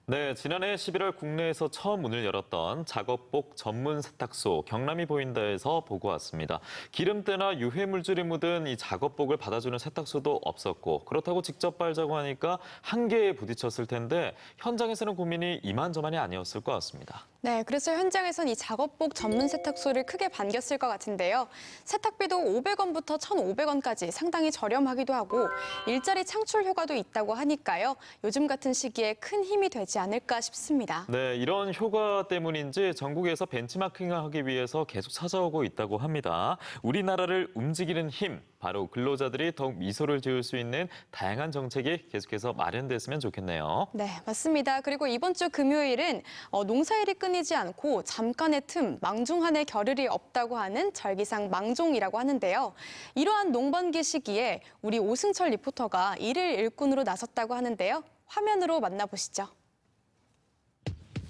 네, 지난해 11월 국내에서 처음 문을 열었던 작업복 전문 세탁소 경남이 보인다에서 보고 왔습니다. 기름때나 유해물질이 묻은 이 작업복을 받아주는 세탁소도 없었고 그렇다고 직접 빨자고 하니까 한계에 부딪혔을 텐데 현장에서는 고민이 이만저만이 아니었을 것 같습니다. 네, 그래서 현장에선 이 작업복 전문 세탁소를 크게 반겼을 것 같은데요. 세탁비도 500원부터 1,500원까지 상당히 저렴하기도 하고 일자리 창출 효과도 있다고 하니까요. 요즘 같은 시기에 큰 힘이 되지 않을까 싶습니다. 네, 이런 효과 때문인지 전국에서 벤치마킹을 하기 위해서 계속 찾아오고 있다고 합니다. 우리나라를 움직이는 힘, 바로 근로자들이 더욱 미소를 지을 수 있는 다양한 정책이 계속해서 마련됐으면 좋겠네요. 네, 맞습니다. 그리고 이번 주 금요일은 농사일이 끊이지 않고 잠깐의 틈, 망중한의 겨를이 없다고 하는 절기상 망종이라고 하는데요. 이러한 농번기 시기에 우리 오승철 리포터가 일일 일꾼으로 나섰다고 하는데요. 화면으로 만나보시죠.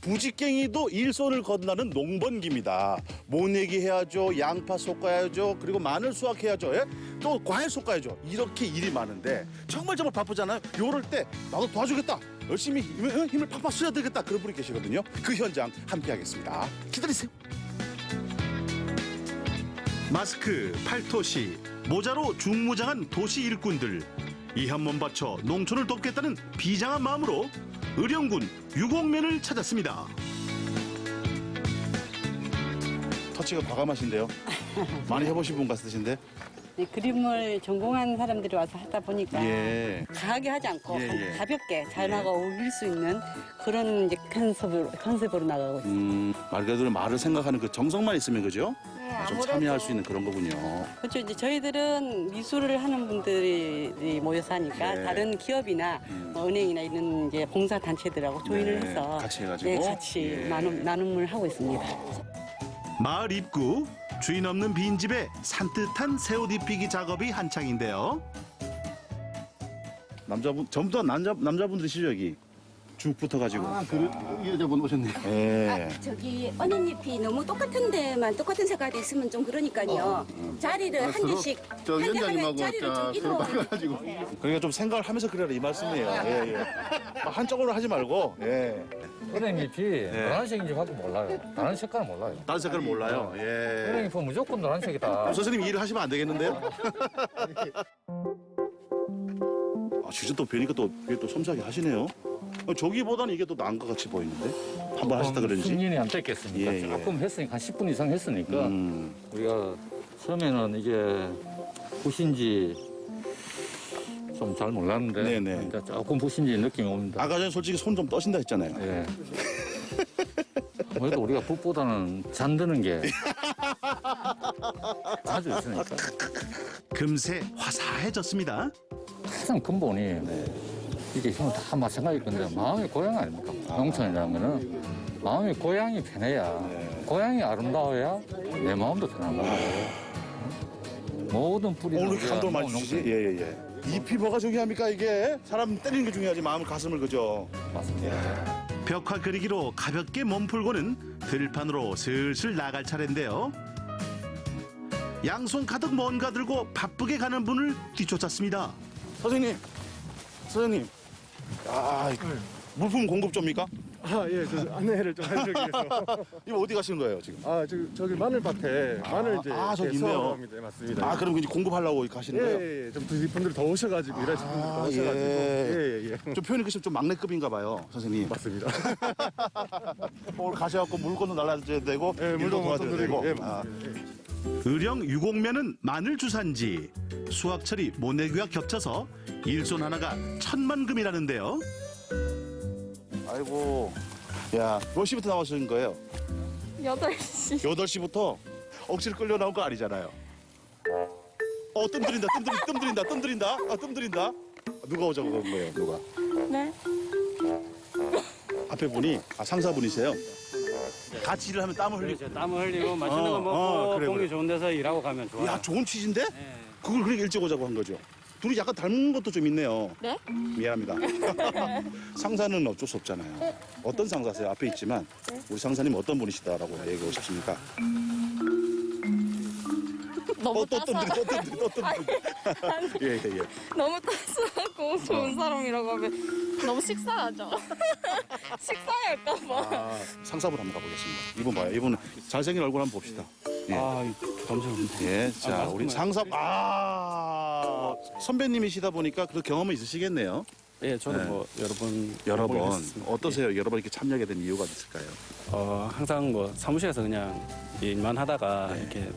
부직갱이도 일손을 거듭나는 농번기입니다. 모내기 해야죠, 양파 솎아야죠, 그리고 마늘 수확해야죠, 예? 또 과일 솎아야죠. 이렇게 일이 많은데 정말 바쁘잖아요. 요럴 때 나도 도와주겠다, 열심히 힘을 팍팍 써야 되겠다, 그런 분이 계시거든요. 그 현장 함께 하겠습니다. 기다리세요. 마스크, 팔토시, 모자로 중무장한 도시 일꾼들. 이 한 몸 바쳐 농촌을 돕겠다는 비장한 마음으로 의령군 유곡면을 찾았습니다. 터치가 과감하신데요. 많이 해보신 분 같으신데. 네, 그림을 전공한 사람들이 와서 하다 보니까 과하게 하지 않고 가볍게 잘 나가 어울릴 수 있는 그런 이제 컨셉으로 나가고 있습니다. 말 그대로 말을 생각하는 그 정성만 있으면 그죠? 네. 좀 참여할 수 있는 그런 거군요. 그렇죠. 이제 저희들은 미술을 하는 분들이 모여서 하니까 네. 다른 기업이나 뭐 은행이나 이런 이제 봉사 단체들하고 조인을 네, 해서 같이 해가지고? 네, 같이 예. 나눔을 하고 있습니다. 마을 입구 주인 없는 빈집에 산뜻한 새옷 입히기 작업이 한창인데요. 남자분 전부 다 남자분들이시죠 여기 쭉 붙어가지고. 이 여자분 오셨네요. 예. 저기 언행잎이 너무 똑같은 데만 똑같은 색깔이 있으면 좀 그러니까요. 자리를 한 개씩 저 한 개 하면 위원장님하고 자리를 좀 이동. 바꿔가지고. 그러니까 좀 생각을 하면서 그래라 이 말씀이에요. 예, 예. 한쪽으로 하지 말고. 예. 은행잎이 노란색인지 갖고 몰라요. 다른 색깔은 몰라요. 다른 색깔 몰라요. 예. 은행잎은 무조건 노란색이다. 선생님 일을 하시면 안 되겠는데요? 아, 진짜 또 뵈니까 또 이게 또 섬세하게 하시네요. 저기보다는 이게 또 나은 것 같이 보이는데 한 번 하셨다 그런지. 숙련이 안 됐겠습니까? 예, 예. 조금 했으니까 한 10분 이상 했으니까 우리가 처음에는 이게 붓인지 좀 잘 몰랐는데 네네. 이제 조금 붓인지 느낌이 옵니다. 아까 전에 솔직히 손 좀 떠신다 했잖아요. 예. 아무래도 우리가 붓보다는 잠드는 게 자주 있으니까. 금세 화사해졌습니다. 가장 근본이 이게 형은 다 마찬가지일 건데 마음이 고향 아닙니까? 농촌이라는 거는 마음이 고향이 편해야 고향이 아름다워야 내 마음도 편한 거예요. 모든 뿌리는 오늘 감독 많이 주시지? 예예예. 잎이 뭐가 중요합니까 이게? 사람 때리는 게 중요하지 마음을 가슴을 그죠? 맞습니다. 벽화 그리기로 가볍게 몸풀고는 들판으로 슬슬 나갈 차례인데요. 양손 가득 뭔가 들고 바쁘게 가는 분을 뒤쫓았습니다. 선생님. 아, 물품 공급조입니까? 아, 예, 저 안내를 좀 해드리기 위해서. 이거 어디 가시는 거예요, 지금? 아, 저기 마늘밭에 마늘 이제 저기 있네요. 네, 맞습니다. 아, 그럼 이제 공급하려고 가시는 거예요? 예, 예, 좀 분들 더 오셔가지고 일하시는 분들 더 오셔가지고. 예. 좀 표현이 그좀 막내급인가 봐요, 선생님. 맞습니다. 오늘 가셔갖고 물건도 날라줘야 되고, 예, 일도 도와줘야 되고. 예, 의령 유곡면은 마늘 주산지. 수확철이 모내기와 겹쳐서 일손 하나가 천만금이라는데요. 아이고, 야, 몇 시부터 나오신 거예요? 8시. 8시부터 억지로 끌려 나온 거 아니잖아요. 뜸들인다. 아, 뜸들인다. 누가 오자고 그런 거예요, 누가? 네. 앞에 분이, 상사분이세요? 같이 일을 하면 땀을 흘리고. 땀을 흘리고 맛있는 거 먹고 그래, 공기 그래. 좋은 데서 일하고 가면 좋아요. 야, 좋은 취지인데? 그걸 그렇게 일찍 오자고 한 거죠. 둘이 약간 닮은 것도 좀 있네요. 네? 미안합니다. 상사는 어쩔 수 없잖아요. 어떤 상사세요? 앞에 있지만 우리 상사님 어떤 분이시다라고 얘기하고 싶습니까? 너무 또 뜸들이. 예. 너무 따스하고 좋은 사람이라고 하면 너무 식상하죠. 식상할까봐. 상사분 한번 가보겠습니다. 이분 봐요. 이분 잘생긴 얼굴 한번 봅시다. 예. 감사합니다. 예, 자, 우리 상사, 선배님이시다 보니까 그 경험은 있으시겠네요. 예, 저도 네. 뭐 여러 번 했습니다. 어떠세요? 여러 번 이렇게 참여하게 된 이유가 있을까요? 항상 뭐 사무실에서 그냥 일만 하다가 이렇게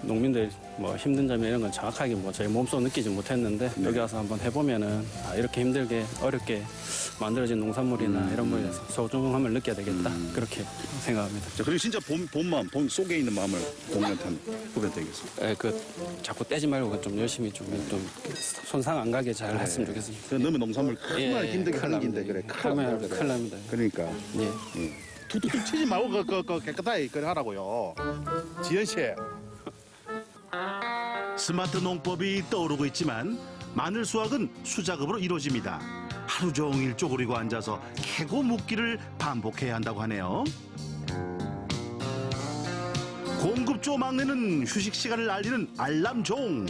농민들 뭐 힘든 점이 이런 건 정확하게 뭐 저희 몸소 느끼지 못했는데 여기 와서 한번 해보면은 이렇게 힘들게 어렵게 만들어진 농산물이나 이런 거에 소중함을 느껴야 되겠다 그렇게 생각합니다. 자, 그리고 진짜 본 마음, 본 속에 있는 마음을 공연한테 보면 되겠습니다. 예, 자꾸 떼지 말고 좀 열심히 좀 손상 안 가게 잘 했으면 좋겠습니다. 그 너무 농산물 정말 힘들게 하는 긴데 그래. 큰일 납니다. 그러니까. 예. 툭툭툭 치지 말고 그 깨끗하게 그래 하라고요. 지현 씨. 스마트 농법이 떠오르고 있지만 마늘 수확은 수작업으로 이루어집니다. 하루 종일 쪼그리고 앉아서 캐고 묶기를 반복해야 한다고 하네요. 공급조 막내는 휴식 시간을 알리는 알람종.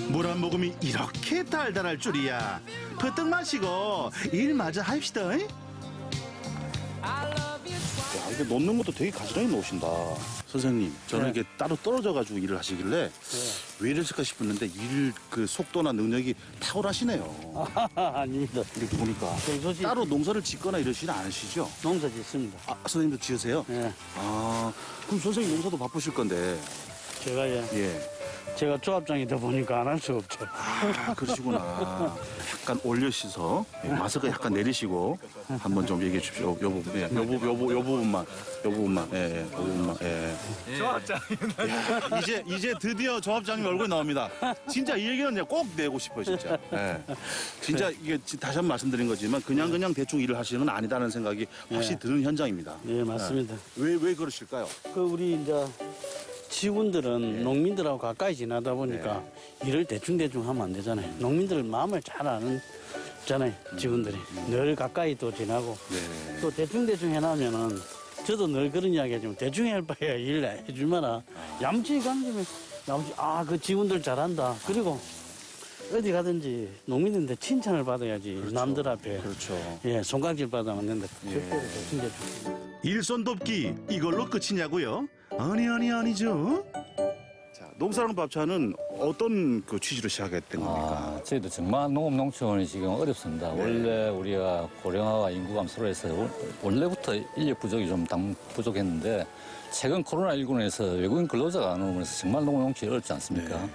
물 한 모금이 이렇게 달달할 줄이야. 퍼뜩 마시고 일 마저 합시다. 야, 이게 놓는 것도 되게 가지런히 놓으신다. 선생님, 저는 이게 따로 떨어져가지고 일을 하시길래 왜 이랬을까 싶었는데 일 그 속도나 능력이 탁월하시네요. 아닙니다. 이렇게 보니까. 따로 농사를 짓거나 이러시진 않으시죠? 농사 짓습니다. 선생님도 지으세요? 네. 그럼 선생님 농사도 바쁘실 건데. 제가 조합장이다 보니까 안 할 수 없죠. 그러시구나. 약간 올려 씻어 마스크 약간 내리시고 한번 좀 얘기해 주십시오. 요 부분, 요 부분만, 요 부분만, 요 부분만. 조합장님. 이제 드디어 조합장님 얼굴이 나옵니다. 진짜 이 얘기는 꼭 내고 싶어요, 진짜. 진짜 이게 다시 한번 말씀드린 거지만 그냥 대충 일을 하시는 건 아니다는 생각이 확실히 드는 현장입니다. 네, 맞습니다. 왜 그러실까요? 우리 이제 직원들은 농민들하고 가까이 지나다 보니까 일을 대충 하면 안 되잖아요. 농민들 마음을 잘 아는잖아요, 직원들이. 늘 가까이 또 지나고 또 대충 해놓으면은 저도 늘 그런 이야기 하지만 대충 할 바에야 일 해주마라 얌전히 가면 그 직원들 잘한다. 그리고 어디 가든지 농민인데 칭찬을 받아야지. 남들 앞에 손가락질 받으면 안 된다. 일손 돕기 이걸로 끝이냐고요? 아니죠. 자, 농사랑 밥차는 어떤 그 취지로 시작했던 겁니까? 저희도 정말 농업농촌이 지금 어렵습니다. 원래 우리가 고령화와 인구 감소로 해서 원래부터 인력 부족이 좀 부족했는데 최근 코로나19로 해서 외국인 근로자가 안 오면서 정말 농업농촌이 어렵지 않습니까?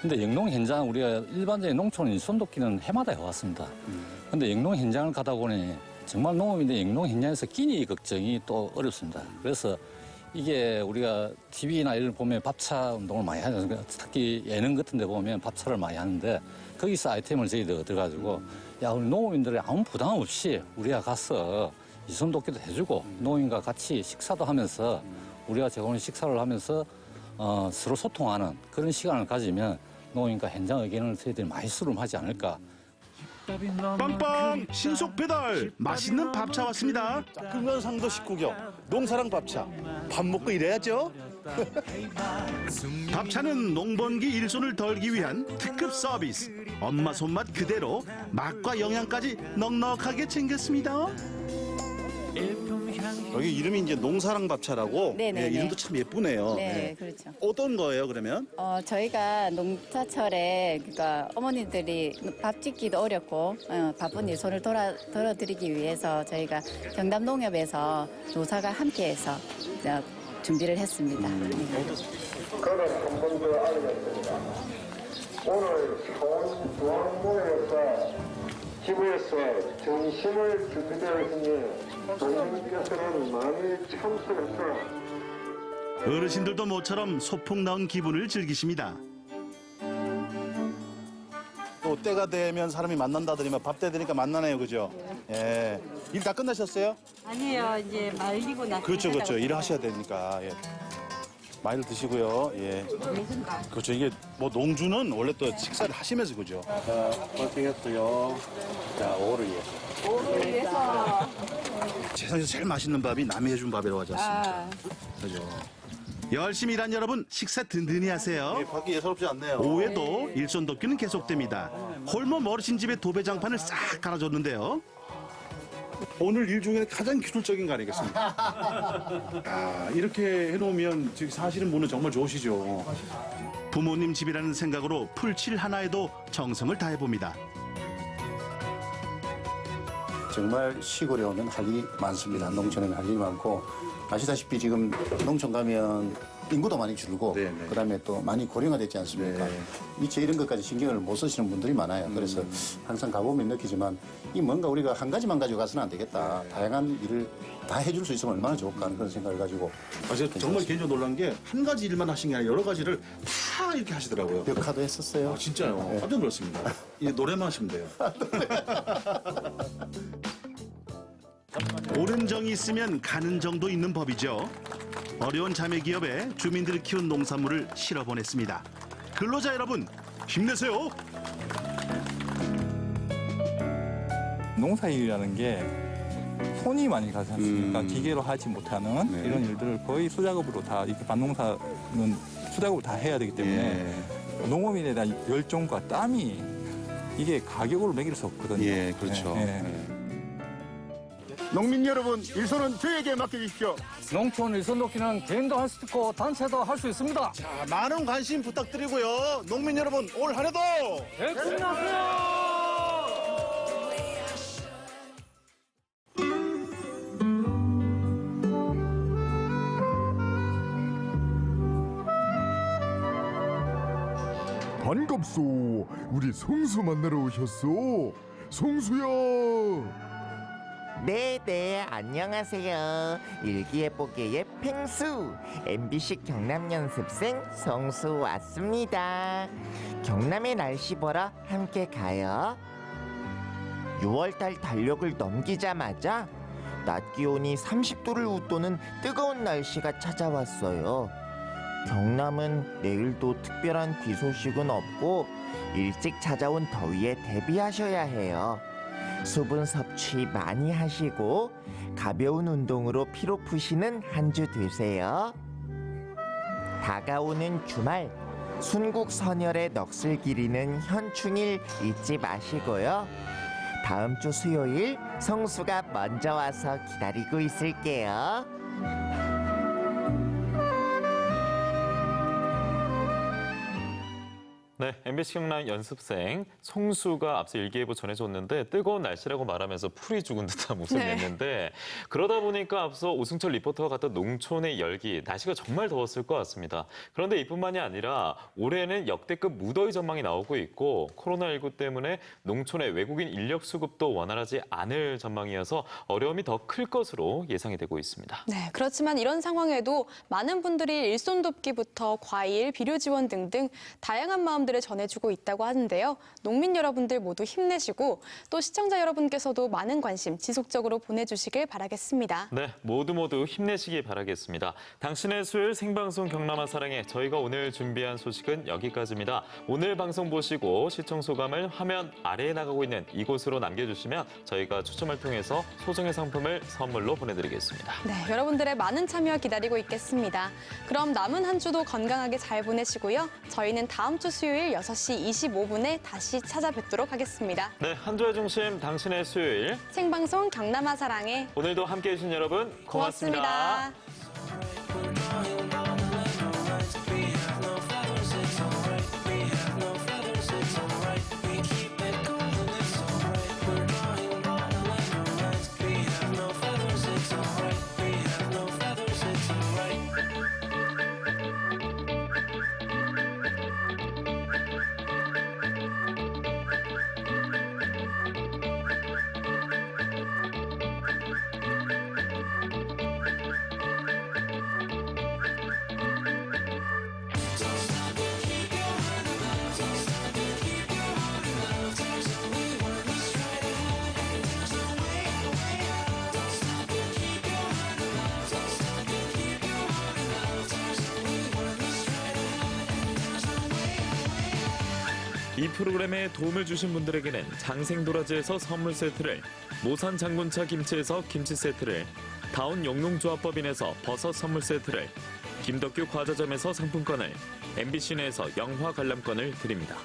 근데 영농 현장 우리가 일반적인 농촌 일손 돕기는 해마다 해왔습니다. 근데 영농 현장을 가다 보니 정말 농업인데 영농 현장에서 끼니 걱정이 또 어렵습니다. 그래서 이게 우리가 TV나 이런 보면 밥차 운동을 많이 하죠. 특히 예능 같은 데 보면 밥차를 많이 하는데 거기서 아이템을 저희들 얻어가지고 우리 농업인들이 아무 부담 없이 우리가 가서 일손 돕기도 해주고 농민과 같이 식사도 하면서 우리가 제공하는 식사를 하면서 서로 소통하는 그런 시간을 가지면 농민과 현장 의견을 저희들이 많이 수렴하지 않을까. 빵빵 신속 배달 맛있는 밥차 왔습니다. 금연상도 식구경 농사랑 밥차 밥 먹고 일해야죠. 밥차는 농번기 일손을 덜기 위한 특급 서비스. 엄마 손맛 그대로 맛과 영양까지 넉넉하게 챙겼습니다. 여기 이름이 이제 농사랑 밥차라고 이름도 참 예쁘네요. 네, 그렇죠. 어떤 거예요, 그러면? 저희가 농사철에 그러니까 어머니들이 밥 짓기도 어렵고 바쁜 일손을 덜어드리기 위해서 저희가 경남농협에서 노사가 함께해서 준비를 했습니다. 그는 한 번 더 알겠습니다. 오늘 서울 중앙모에서 지구에서 정심을 준비되었으니 동님께서는 많이 참석해서 어르신들도 모처럼 소풍 나온 기분을 즐기십니다. 또 때가 되면 사람이 만난다더니만 밥 때 되니까 만나네요, 그죠? 예. 일 다 끝나셨어요? 아니에요. 이제 말리고 나서. 그렇죠. 일을 하셔야 되니까. 많이들 드시고요. 그렇죠. 이게 뭐 농주는 원래 또 식사를 하시면서 그죠? 고생했어요. 자, 오를 위해서. 오를 위해서. 세상에서 제일 맛있는 밥이 남이 해준 밥이라고 하지 않습니까? 그죠? 열심히 일한 여러분 식사 든든히 하세요. 밖이 예사롭지 않네요. 오후에도 일손 돕기는 계속됩니다. 홀몸 어르신 집에 도배장판을 싹 갈아줬는데요. 오늘 일 중에 가장 기술적인 거 아니겠습니까? 이렇게 해놓으면 지금 사시는 분은 정말 좋으시죠. 부모님 집이라는 생각으로 풀칠 하나에도 정성을 다해봅니다. 정말 시골에 오면 할 일이 많습니다. 농촌에는 할 일이 많고 아시다시피 지금 농촌 가면 인구도 많이 줄고 그다음에 또 많이 고령화됐지 않습니까? 미처 이런 것까지 신경을 못 쓰시는 분들이 많아요. 그래서 항상 가보면 느끼지만 이 뭔가 우리가 한 가지만 가지고 가서는 안 되겠다. 다양한 일을 다 해줄 수 있으면 얼마나 좋을까 하는 그런 생각을 가지고. 제가 정말 개인적으로 놀란 게 한 가지 일만 하신 게 아니라 여러 가지를 다 이렇게 하시더라고요. 벽화도 했었어요. 진짜요? 깜짝 놀랐습니다. 이제 노래만 하시면 돼요. 옳은 정이 있으면 가는 정도 있는 법이죠. 어려운 자매 기업에 주민들이 키운 농산물을 실어 보냈습니다. 근로자 여러분 힘내세요. 농사일이라는 게 손이 많이 가지 않습니까? 기계로 하지 못하는 이런 일들을 거의 수작업으로 다 이렇게 밭농사는 수작업으로 다 해야 되기 때문에 농업인에 대한 열정과 땀이 이게 가격으로 매길 수 없거든요. 그렇죠. 농민 여러분, 일손은 저에게 맡겨주십시오. 농촌 일손 돕기는 개인도 할 수 있고 단체도 할 수 있습니다. 자, 많은 관심 부탁드리고요. 농민 여러분, 올 한해도 대충 하세요. 반갑소. 우리 성수 만나러 오셨소. 성수야. 네네, 안녕하세요. 일기예보계의 펭수, MBC 경남 연습생 성수 왔습니다. 경남의 날씨 보러 함께 가요. 6월달 달력을 넘기자마자 낮 기온이 30도를 웃도는 뜨거운 날씨가 찾아왔어요. 경남은 내일도 특별한 비 소식은 없고 일찍 찾아온 더위에 대비하셔야 해요. 수분 섭취 많이 하시고 가벼운 운동으로 피로 푸시는 한 주 되세요. 다가오는 주말, 순국 선열의 넋을 기리는 현충일 잊지 마시고요. 다음 주 수요일 성수가 먼저 와서 기다리고 있을게요. 네, MBC 경남 연습생 송수가 앞서 일기예보 전해줬는데 뜨거운 날씨라고 말하면서 풀이 죽은 듯한 웃음이 했는데 그러다 보니까 앞서 오승철 리포터가 갔던 농촌의 열기, 날씨가 정말 더웠을 것 같습니다. 그런데 이뿐만이 아니라 올해는 역대급 무더위 전망이 나오고 있고 코로나19 때문에 농촌의 외국인 인력 수급도 원활하지 않을 전망이어서 어려움이 더 클 것으로 예상이 되고 있습니다. 네, 그렇지만 이런 상황에도 많은 분들이 일손 돕기부터 과일, 비료 지원 등등 다양한 마음들을 전해주고 있다고 하는데요. 농민 여러분들 모두 힘내시고 또 시청자 여러분께서도 많은 관심 지속적으로 보내주시길 바라겠습니다. 네, 모두 힘내시기 바라겠습니다. 당신의 수요일 생방송 경남아 사랑해, 저희가 오늘 준비한 소식은 여기까지입니다. 오늘 방송 보시고 시청 소감을 화면 아래에 나가고 있는 이곳으로 남겨주시면 저희가 추첨을 통해서 소정의 상품을 선물로 보내드리겠습니다. 네, 여러분들의 많은 참여 기다리고 있겠습니다. 그럼 남은 한 주도 건강하게 잘 보내시고요. 저희는 다음 주 수요일 6시 25분에 다시 찾아뵙도록 하겠습니다. 네, 한 주의 중심 당신의 수요일 생방송 경남아 사랑해. 오늘도 함께해 주신 여러분 고맙습니다. 이 프로그램에 도움을 주신 분들에게는 장생도라지에서 선물 세트를, 모산 장군차 김치에서 김치 세트를, 다운 영농조합법인에서 버섯 선물 세트를, 김덕규 과자점에서 상품권을, MBC 내에서 영화 관람권을 드립니다.